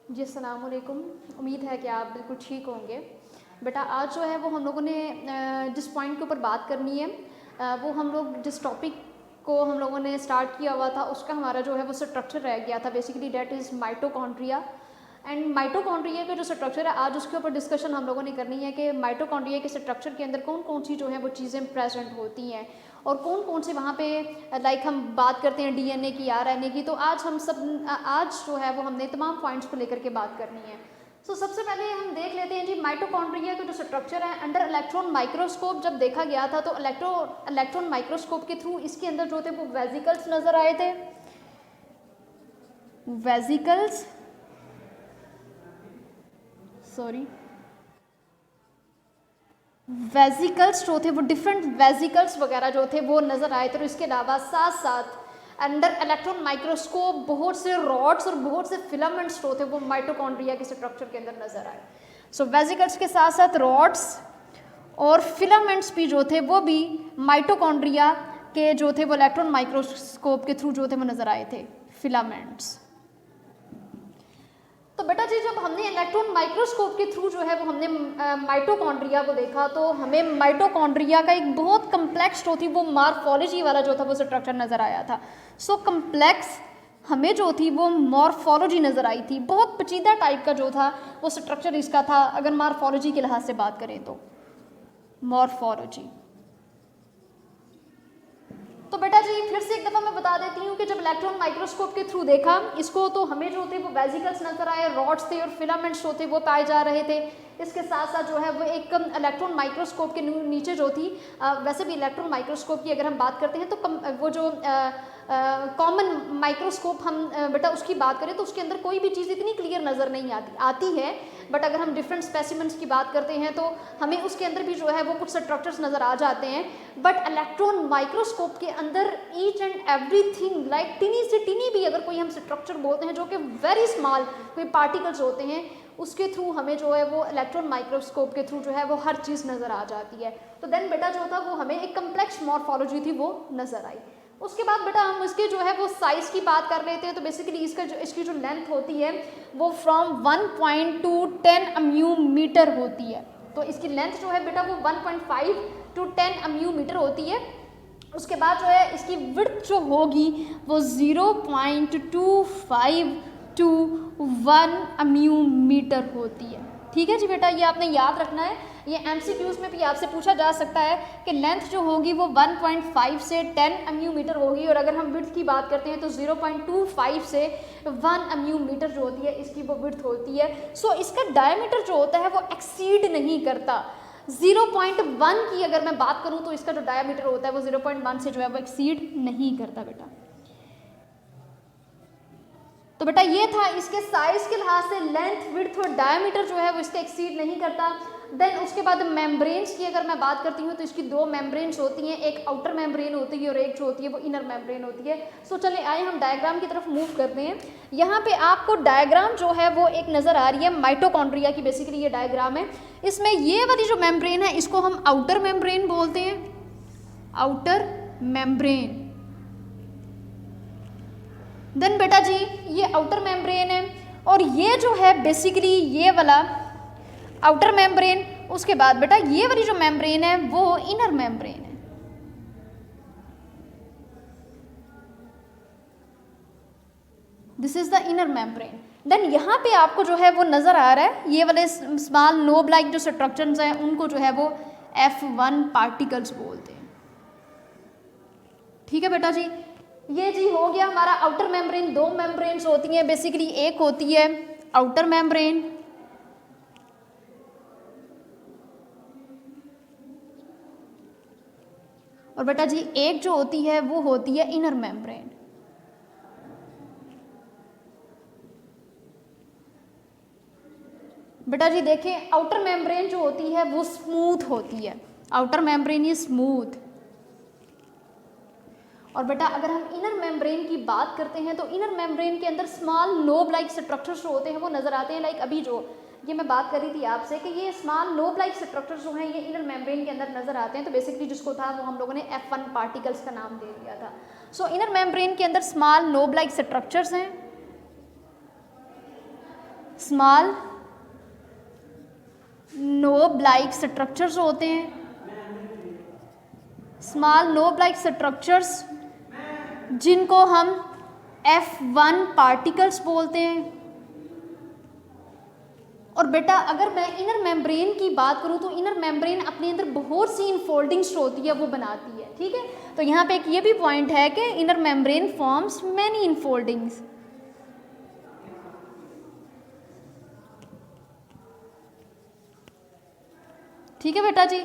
जी अस्सलाम वालेकुम। उम्मीद है कि आप बिल्कुल ठीक होंगे। बेटा आज जो है वो हम लोगों ने जिस पॉइंट के ऊपर बात करनी है वो हम लोग जिस टॉपिक को हम लोगों ने स्टार्ट किया हुआ था उसका हमारा जो है वो स्ट्रक्चर रह गया था। Basically that is mitochondria and mitochondria का जो स्ट्रक्चर है आज उसके ऊपर डिस्कशन हम लोगों ने करनी है कि माइटोकॉन्ड्रिया के स्ट्रक्चर के अंदर कौन कौन सी जो है वो चीज़ें प्रेजेंट होती हैं और कौन कौन से वहाँ पे लाइक हम बात करते हैं डीएनए की, आरएनए की। तो आज हम सब आज जो है वो हमने तमाम पॉइंट्स को लेकर के बात करनी है। सबसे पहले हम देख लेते हैं जी माइटोकॉन्ड्रिया का जो स्ट्रक्चर है अंडर इलेक्ट्रॉन माइक्रोस्कोप जब देखा गया था तो इलेक्ट्रॉन माइक्रोस्कोप के थ्रू इसके अंदर जो थे वो वेजिकल्स नजर आए थे। वेजिकल्स वेजिकल्स जो थे वो डिफरेंट वेजिकल्स वगैरह जो थे वो नज़र आए थे। और इसके अलावा साथ साथ अंडर इलेक्ट्रॉन माइक्रोस्कोप बहुत से रॉड्स और बहुत से फिलामेंट्स जो थे वो माइटोकॉन्ड्रिया के स्ट्रक्चर के अंदर नज़र आए। वेजिकल्स के साथ साथ रॉड्स और फिलामेंट्स भी जो थे वो भी माइटोकॉन्ड्रिया के जो थे वो इलेक्ट्रॉन माइक्रोस्कोप के थ्रू जो थे वो नज़र आए थे, फिलामेंट्स। तो बेटा जी जब हमने इलेक्ट्रॉन माइक्रोस्कोप के थ्रू जो है वो हमने माइटोकॉन्ड्रिया को देखा तो हमें माइटोकॉन्ड्रिया का एक बहुत कम्प्लेक्स जो थी वो मॉर्फोलॉजी वाला जो था वो स्ट्रक्चर नज़र आया था। कम्प्लेक्स हमें जो थी वो मॉर्फोलॉजी नज़र आई थी, बहुत पेचीदा टाइप का जो था वो स्ट्रक्चर इसका था अगर मॉर्फोलॉजी के लिहाज से बात करें तो। मॉर्फोलॉजी तो बेटा जी फिर से एक दफ़ा मैं बता देती हूँ कि जब इलेक्ट्रॉन माइक्रोस्कोप के थ्रू देखा इसको तो हमें जो थे वो वेजिकल्स नजर आए, रॉड्स थे और फिलामेंट्स जो थे वो पाए जा रहे थे। इसके साथ साथ जो है वो एक इलेक्ट्रॉन माइक्रोस्कोप के नीचे जो थी वैसे भी इलेक्ट्रॉन माइक्रोस्कोप की अगर हम बात करते हैं तो वो जो कॉमन माइक्रोस्कोप हम बेटा उसकी बात करें तो उसके अंदर कोई भी चीज़ इतनी क्लियर नज़र नहीं आती है। बट अगर हम डिफरेंट स्पेसिमेंट्स की बात करते हैं तो हमें उसके अंदर भी जो है वो कुछ स्ट्रक्चर्स नज़र आ जाते हैं। बट इलेक्ट्रॉन माइक्रोस्कोप के अंदर ईच एंड एवरीथिंग लाइक टिनी से टिनी भी अगर कोई हम स्ट्रक्चर बोलते हैं जो कि वेरी स्मॉल कोई पार्टिकल्स होते हैं उसके थ्रू हमें जो है वो इलेक्ट्रॉन माइक्रोस्कोप के थ्रू जो है वो हर चीज़ नज़र आ जाती है। तो देन बेटा जो था वो हमें एक कम्प्लेक्स मॉर्फोलॉजी थी वो नज़र आई। उसके बाद बेटा हम इसके जो है वो साइज़ की बात कर लेते हैं तो बेसिकली इसकी जो लेंथ होती है वो फ्रॉम 1 to 10 अम्यू मीटर होती है। तो इसकी लेंथ जो है बेटा वो 1.5 to 10 अम्यू मीटर होती है। उसके बाद जो है इसकी विड्थ जो होगी वो 0.25 to 1 अम्यू मीटर होती है। ठीक है जी बेटा, ये आपने याद रखना है। ये एमसीक्यूज़ में भी आपसे पूछा जा सकता है कि लेंथ जो होगी वो 1.5 से 10 अम्यू मीटर होगी और अगर हम विड्थ की बात करते हैं तो 0.25 से 1 अम्यू मीटर जो होती है इसकी वो विड्थ होती है। इसका डायमीटर जो होता है वो एक्सीड नहीं करता। 0.1 की अगर मैं बात करूं तो इसका जो डायमीटर होता है वो 0.1 से जो है वो एक्सीड नहीं करता बेटा। तो बेटा ये था इसके साइज के लिहाज से लेंथ, विड्थ और डायमीटर जो है वो इसका एक्सीड नहीं करता। देन उसके बाद मेम्ब्रेन्स की अगर मैं बात करती हूँ तो इसकी दो मेम्ब्रेन्स होती हैं, एक आउटर मेम्ब्रेन होती है और एक जो होती है वो इनर मेम्ब्रेन होती है। चले आए हम डायग्राम की तरफ मूव करते हैं। यहाँ पे आपको डायग्राम जो है वो एक नज़र आ रही है माइटोकॉन्ड्रिया की, बेसिकली ये डायग्राम है। इसमें ये वाली जो मेम्ब्रेन है इसको हम आउटर मेम्ब्रेन बोलते हैं, आउटर मेम्ब्रेन। देन बेटा जी ये आउटर मेम्ब्रेन है और ये जो है बेसिकली ये वाला आउटर मेम्ब्रेन। उसके बाद बेटा ये वाली जो मेम्ब्रेन है वो इनर मेम्ब्रेन है। This is the inner membrane. Then यहाँ पे आपको जो है वो नज़र आ रहा है ये वाले स्मॉल नोब लाइक जो स्ट्रक्चर्स हैं उनको जो है वो F1 पार्टिकल्स बोलते हैं। ठीक है बेटा जी, ये जी हो गया हमारा आउटर मेम्ब्रेन। दो मेम्ब्रेन्स होती हैं बेसिकली, एक होती है आउटर मेम्ब्रेन और बेटा जी एक जो होती है वो होती है इनर मेम्ब्रेन। बेटा जी देखें आउटर मेम्ब्रेन जो होती है वो स्मूथ होती है, आउटर मेम्ब्रेन ये स्मूथ। और बेटा अगर हम इनर मेम्ब्रेन की बात करते हैं तो इनर मेम्ब्रेन के अंदर स्मॉल लोब लाइक स्ट्रक्चर्स जो होते हैं वो नज़र आते हैं। लाइक अभी जो ये मैं बात कर रही थी आपसे कि ये स्मॉल लोब लाइक स्ट्रक्चर्स जो हैं ये इनर मेम्ब्रेन के अंदर नज़र आते हैं। तो बेसिकली जिसको था वो हम लोगों ने F1 पार्टिकल्स का नाम दे दिया था। इनर मेम्ब्रेन के अंदर स्मॉल लोब लाइक स्ट्रक्चर्स हैं स्मॉल नोब लाइक स्ट्रक्चर्स होते हैं, स्मॉल नोब लाइक स्ट्रक्चर्स जिनको हम F1 पार्टिकल्स बोलते हैं। और बेटा अगर मैं इनर मेम्ब्रेन की बात करूं तो इनर मेम्ब्रेन अपने अंदर बहुत सी इनफोल्डिंग्स होती है वो बनाती है, ठीक है। तो यहाँ पे एक ये भी पॉइंट है कि inner membrane forms many infoldings. ठीक है बेटा जी।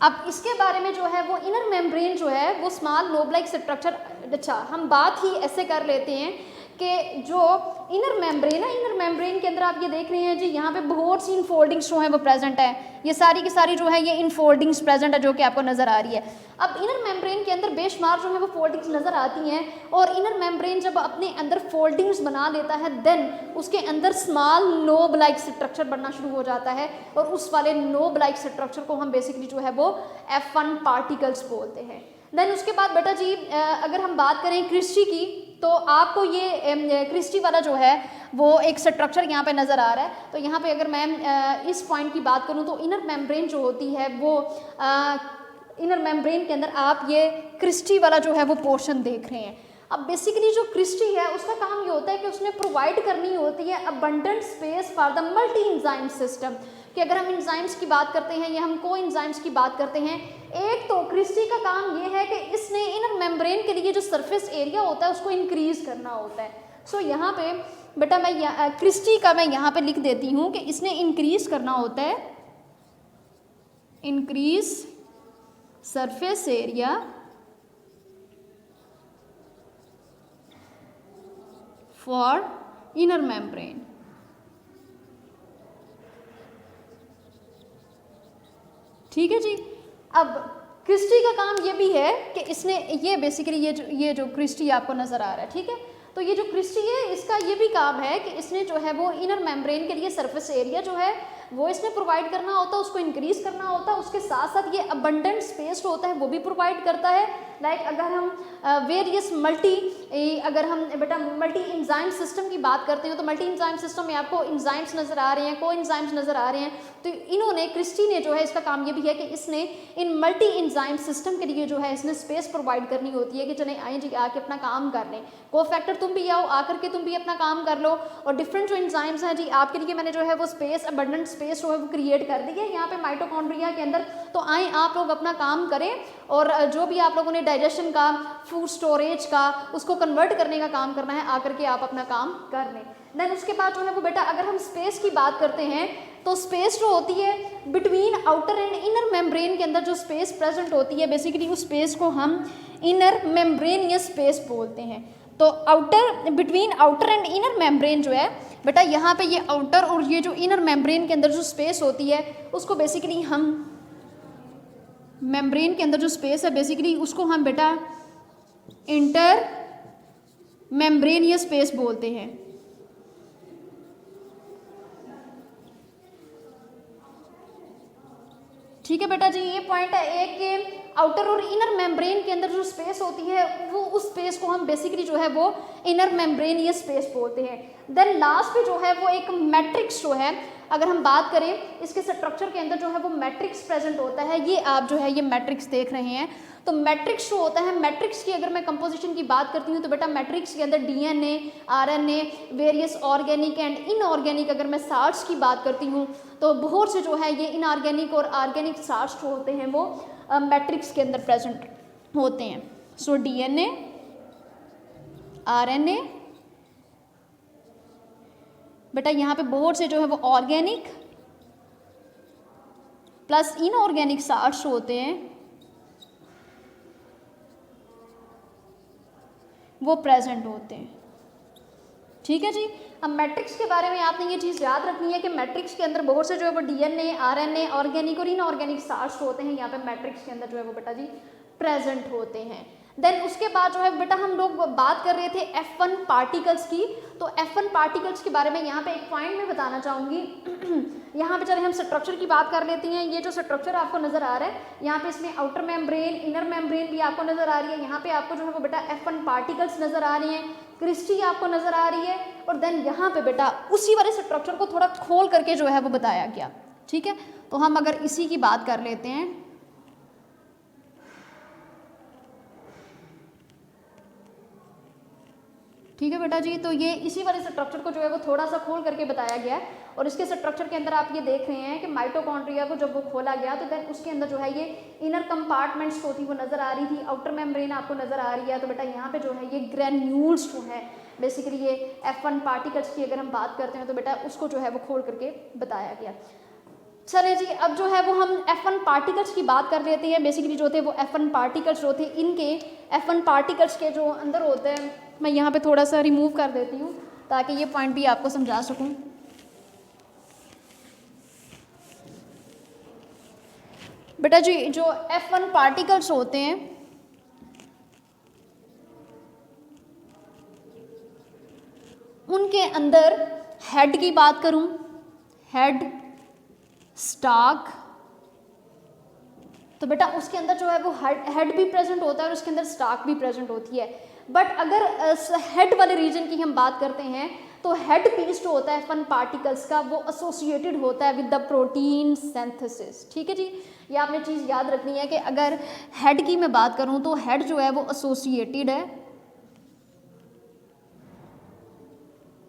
अब इसके बारे में जो है वो इनर मेम्ब्रेन जो है वो स्मॉल लोब लाइक स्ट्रक्चर, अच्छा हम बात ही ऐसे कर लेते हैं कि जो इनर मेम्ब्रेन है, इनर मेम्ब्रेन के अंदर आप ये देख रहे हैं जी यहाँ पे बहुत सी इनफोल्डिंग्स जो हैं वो प्रेजेंट है, ये सारी की सारी जो है ये इनफोल्डिंग्स प्रेजेंट है जो कि आपको नज़र आ रही है। अब इनर मेम्ब्रेन के अंदर बेशुमार जो है वो फोल्डिंग्स नज़र आती हैं, और इनर मेम्ब्रेन जब अपने अंदर फोल्डिंग्स बना लेता है देन उसके अंदर स्मॉल नोब लाइक स्ट्रक्चर बनना शुरू हो जाता है, और उस वाले नोब लाइक स्ट्रक्चर को हम बेसिकली जो है वो F1 पार्टिकल्स बोलते हैं। देन उसके बाद बेटा जी अगर हम बात करें क्रिस्टी की, तो आपको ये क्रिस्टी वाला जो है वो एक स्ट्रक्चर यहाँ पे नज़र आ रहा है। तो यहाँ पे अगर मैं इस पॉइंट की बात करूँ तो इनर मेम्ब्रेन जो होती है वो इनर मेम्ब्रेन के अंदर आप ये क्रिस्टी वाला जो है वो पोर्शन देख रहे हैं। अब बेसिकली जो क्रिस्टी है उसका काम ये होता है कि उसने प्रोवाइड करनी होती है abundant space for the multi enzyme system, कि अगर हम एंजाइम्स की बात करते हैं या हम को एंजाइम्स की बात करते हैं, एक तो क्रिस्टी का काम ये है कि इसने इनर मेम्ब्रेन के लिए जो सरफेस एरिया होता है उसको इंक्रीज करना होता है। सो यहाँ पे बेटा मैं क्रिस्टी का मैं यहाँ पे लिख देती हूँ कि इसने इंक्रीज करना होता है, increase surface area for inner membrane. ठीक है जी। अब क्रिस्टी का काम ये भी है कि इसने ये बेसिकली ये जो क्रिस्टी आपको नज़र आ रहा है, ठीक है, तो ये जो क्रिस्टी है इसका ये भी काम है कि इसने जो है वो इनर मेम्ब्रेन के लिए सरफेस एरिया जो है वो इसने प्रोवाइड करना होता है, उसको इंक्रीज करना होता है, उसके साथ साथ ये अबंडेंट स्पेस होता है वो भी प्रोवाइड करता है। लाइक अगर हम वेरियस अगर हम बेटा मल्टी एंजाइम सिस्टम की बात करते हैं तो मल्टी एंजाइम सिस्टम में आपको एंजाइम्स नज़र आ रहे हैं, को एंजाइम्स नज़र आ रहे हैं, तो इन्होंने क्रिस्टी ने जो है इसका काम ये भी है कि इसने इन मल्टी एंजाइम सिस्टम के लिए जो है इसने स्पेस प्रोवाइड करनी होती है कि चले आए जी आके अपना काम कर लें, को फैक्टर तुम भी आओ आकर के तुम भी अपना काम कर लो, और डिफरेंट जो एंजाइम्स हैं जी आपके लिए मैंने जो है वो स्पेस अबंडेंट स्पेस जो है वो क्रिएट कर दी है यहाँ पे माइटोकॉन्ड्रिया के अंदर। तो आए आप लोग अपना काम करें, और जो भी आप लोगों ने डाइजेशन का, फूड स्टोरेज का, उसको कन्वर्ट करने का काम करना है आकर के आप अपना काम कर लें। देन उसके बाद जो है वो बेटा अगर हम स्पेस की बात करते हैं तो स्पेस जो होती है between outer and inner membrane के अंदर जो स्पेस प्रेजेंट होती है बेसिकली उस स्पेस को हम इनर मेम्ब्रेनियस स्पेस बोलते हैं। तो outer between outer and inner membrane जो है बेटा यहाँ पे ये आउटर और ये जो इनर मेम्ब्रेन के अंदर जो स्पेस होती है उसको बेसिकली हम मेम्ब्रेन के अंदर जो स्पेस है बेसिकली उसको हम बेटा इंटर मेम्ब्रेनियस स्पेस बोलते हैं। ठीक है बेटा जी, ये पॉइंट है एक कि आउटर और इनर मेम्ब्रेन के अंदर जो स्पेस होती है वो उस स्पेस को हम बेसिकली जो है वो इनर मेम्ब्रेनियस स्पेस बोलते हैं। देन लास्ट पे जो है वो एक मैट्रिक्स जो है, अगर हम बात करें इसके स्ट्रक्चर के अंदर जो है वो मैट्रिक्स प्रेजेंट होता है, ये आप जो है ये मैट्रिक्स देख रहे हैं। तो मैट्रिक्स जो होता है, मैट्रिक्स की अगर मैं कंपोजिशन की बात करती हूँ तो बेटा मैट्रिक्स के अंदर DNA, RNA, various organic and inorganic, अगर मैं सार्ट्स की बात करती हूँ तो बहुत से जो है ये इनऑर्गेनिक और ऑर्गेनिक सार्ट्स जो होते हैं वो मैट्रिक्स के अंदर प्रेजेंट होते हैं। सो डीएनए, आरएनए, बेटा यहाँ पे बहुत से जो है वो ऑर्गेनिक प्लस इनऑर्गेनिक सार्ट्स होते हैं वो प्रेजेंट होते हैं। ठीक है जी। अब मैट्रिक्स के बारे में आपने ये चीज़ याद रखनी है कि मैट्रिक्स के अंदर बहुत से जो है वो डीएनए, आरएनए, ऑर्गेनिक और इनऑर्गेनिक सार्ट्स होते हैं यहाँ पे मैट्रिक्स के अंदर जो है वो बेटा जी प्रेजेंट होते हैं। देन उसके बाद जो है बेटा हम लोग बात कर रहे थे F1 पार्टिकल्स की। तो F1 पार्टिकल्स के बारे में यहाँ पे एक पॉइंट मैं बताना चाहूँगी। यहाँ पे चले हम स्ट्रक्चर की बात कर लेते हैं। ये जो स्ट्रक्चर आपको नजर आ रहा है, यहाँ पे इसमें आउटर मेम्ब्रेन, इनर मेम्ब्रेन भी आपको नजर आ रही है। यहाँ पे आपको जो है वो बेटा F1 पार्टिकल्स नजर आ रही हैं, क्रिस्टी आपको नजर आ रही है, और देन यहाँ पे बेटा उसी वाले स्ट्रक्चर को थोड़ा खोल करके जो है वो बताया गया। ठीक है, तो हम अगर इसी की बात कर लेते हैं, ठीक है बेटा जी। तो ये इसी वाले स्ट्रक्चर को जो है वो थोड़ा सा खोल करके बताया गया है, और इसके स्ट्रक्चर के अंदर आप ये देख रहे हैं कि माइटोकॉन्ड्रिया को जब वो खोला गया तो देन उसके अंदर जो है ये इनर कंपार्टमेंट्स होती वो नज़र आ रही थी, आउटर मेम्ब्रेन आपको नज़र आ रही है। तो बेटा यहाँ पे जो है ये ग्रेन्यूल्स जो है बेसिकली ये F1 पार्टिकल्स की अगर हम बात करते हैं तो बेटा उसको जो है वो खोल करके बताया गया। चले जी, अब जो है वो हम F1 पार्टिकल्स की बात कर लेते हैं। बेसिकली जो थे वो F1 पार्टिकल्स जो थे, इनके F1 पार्टिकल्स के जो अंदर होते हैं, मैं यहाँ पे थोड़ा सा रिमूव कर देती हूँ ताकि ये पॉइंट भी आपको समझा सकूँ। बेटा जी जो F1 पार्टिकल्स होते हैं उनके अंदर हेड की बात करूं, हेड, स्टाक, तो बेटा उसके अंदर जो है वो हेड भी प्रेजेंट होता है और उसके अंदर स्टाक भी प्रेजेंट होती है। बट अगर हेड वाले रीजन की हम बात करते हैं तो हेड पीस जो होता है F1 पार्टिकल्स का वो एसोसिएटेड होता है विद द प्रोटीन सिंथेसिस। ठीक है जी, ये आपने चीज़ याद रखनी है कि अगर हेड की मैं बात करूं तो हेड जो है वो एसोसिएटेड है,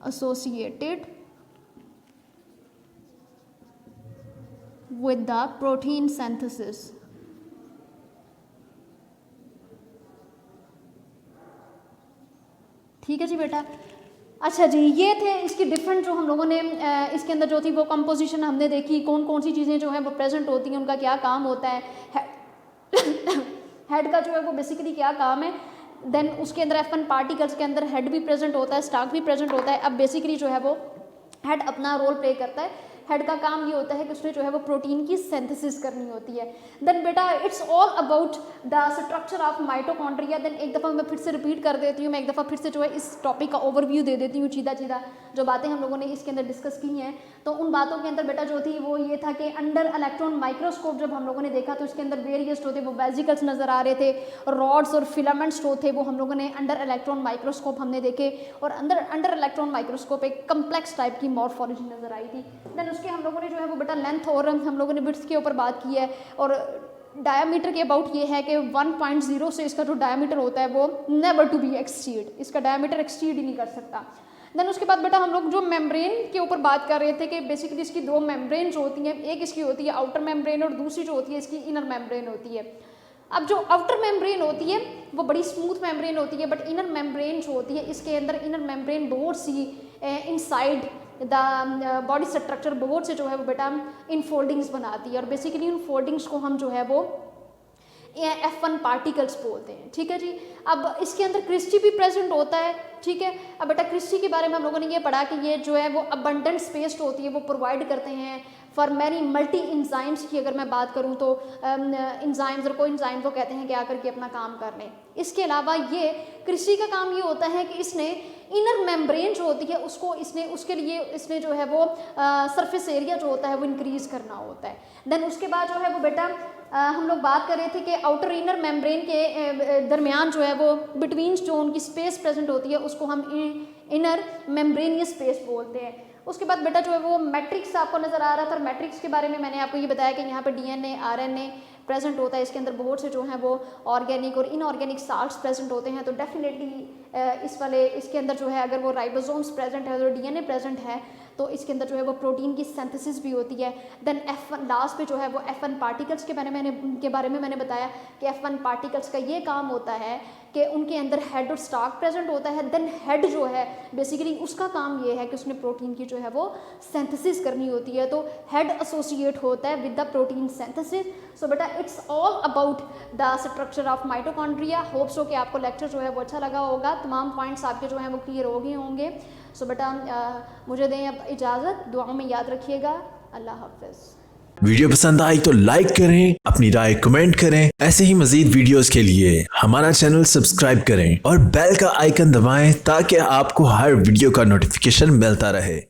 associated with the protein synthesis। ठीक है जी बेटा। अच्छा जी, ये थे इसकी डिफरेंट जो हम लोगों ने इसके अंदर जो थी वो कंपोजिशन हमने देखी, कौन कौन सी चीज़ें जो हैं वो प्रेजेंट होती हैं, उनका क्या काम होता है, हेड का जो है वो बेसिकली क्या काम है। देन उसके अंदर F1 पार्टिकल्स के अंदर हेड भी प्रेजेंट होता है, स्टाक भी प्रेजेंट होता है। अब बेसिकली जो है वो हेड अपना रोल प्ले करता है। हेड का काम ये होता है कि उसने जो है वो प्रोटीन की सिंथेसिस करनी होती है। देन बेटा it's all about the structure of mitochondria. Then एक दफ़ा मैं फिर से रिपीट कर देती हूँ, मैं एक दफ़ा फिर से जो है इस टॉपिक का ओवरव्यू दे देती हूँ, सीधा सीधा जो बातें हम लोगों ने इसके अंदर डिस्कस की हैं। तो उन बातों के अंदर बेटा जो थी वो ये था कि अंडर इलेक्ट्रॉन माइक्रोस्कोप जब हम लोगों ने देखा तो इसके अंदर वेरियस जो थे वो वेजिकल्स नज़र आ रहे थे, रॉड्स और फिलामेंट्स जो थे वो हम लोगों ने अंडर इलेक्ट्रॉन माइक्रोस्कोप हमने देखे, और अंडर इलेक्ट्रॉन माइक्रोस्कोप एक कम्प्लेक्स टाइप की मॉर्फोलॉजी नज़र आई थी। देन उसके हम लोगों ने जो है वो बेटा लेंथ और हम लोगों ने विड्थ के ऊपर बात की है, और डायामीटर के अबाउट ये है कि 1.0 से इसका जो डायामीटर होता है वो नेवर टू बी एक्सीड, इसका डायामीटर एक्सीड ही नहीं कर सकता। देन उसके बाद बेटा हम लोग जो मेम्ब्रेन के ऊपर बात कर रहे थे कि बेसिकली इसकी दो मेम्ब्रेन जो होती हैं, एक इसकी होती है आउटर मेम्ब्रेन और दूसरी जो होती है इसकी इनर मेम्ब्रेन होती है। अब जो आउटर मेम्ब्रेन होती है वो बड़ी स्मूथ मेम्ब्रेन होती है, बट इनर मेम्ब्रेन जो होती है इसके अंदर इनर मेम्ब्रेन बहुत सी इनसाइड द बॉडी स्ट्रक्चर बहुत से जो है वो बेटा इन फोल्डिंग्स बनाती है, और बेसिकली उन फोल्डिंग्स को हम जो है वो F1 पार्टिकल्स बोलते हैं। ठीक है जी। अब इसके अंदर क्रिस्टी भी प्रेजेंट होता है। ठीक है, अब बेटा क्रिस्टी के बारे में हम लोगों ने ये पढ़ा कि ये जो है वो अबंडेंट स्पेस होती है वो प्रोवाइड करते हैं फॉर मैनी मल्टी इंजाइम्स की अगर मैं बात करूँ तो इंजाइम्स और कोई इंजाइम को कहते हैं कि आकर के अपना काम कर लें। इसके अलावा ये क्रिस्टी का काम ये होता है कि इसने इनर मेम्ब्रेन जो होती है उसको उसके लिए इसने जो है वो सरफेस एरिया जो होता है वो इंक्रीज़ करना होता है। देन उसके बाद जो है वो बेटा हम लोग बात कर रहे थे कि आउटर इनर मेम्ब्रेन के दरमियान जो है वो बिटवीन जो उनकी स्पेस प्रेजेंट होती है उसको हम इनर मेम्ब्रेनियस स्पेस बोलते हैं। उसके बाद बेटा जो है वो मैट्रिक्स आपको नज़र आ रहा था, मैट्रिक्स के बारे में मैंने आपको ये बताया कि यहाँ पर DNA RNA प्रेजेंट होता है, इसके अंदर बहुत से जो हैं वो ऑर्गेनिक और इनऑर्गेनिक साल्ट्स प्रेजेंट होते हैं। तो डेफिनेटली इसके अंदर जो है अगर वो राइबोसोम्स प्रेजेंट है तो DNA प्रेजेंट है तो इसके अंदर जो है वो प्रोटीन की सिंथेसिस भी होती है। देन F1 लास्ट पे जो है वो F1 पार्टिकल्स के बारे में मैंने बताया कि F1 पार्टिकल्स का ये काम होता है कि उनके अंदर हेड और स्टाक प्रेजेंट होता है। देन हेड जो है बेसिकली उसका काम ये है कि उसने प्रोटीन की जो है वो सिंथेसिस करनी होती है, तो हेड एसोसिएट होता है विद द प्रोटीन सिंथेसिस। सो बेटा it's all about the structure of mitochondria. Hope so कि आपको लेक्चर जो है वो अच्छा लगा होगा, तमाम पॉइंट्स आपके जो हैं वो क्लियर हो गए होंगे। सो बेटा मुझे दें अब इजाज़त, दुआओं में याद रखिएगा। अल्लाह हाफ़िज़। वीडियो पसंद आई तो लाइक करें, अपनी राय कमेंट करें। ऐसे ही मजीद वीडियोस के लिए हमारा चैनल सब्सक्राइब करें और बेल का आइकन दबाएं ताकि आपको हर वीडियो का नोटिफिकेशन मिलता रहे।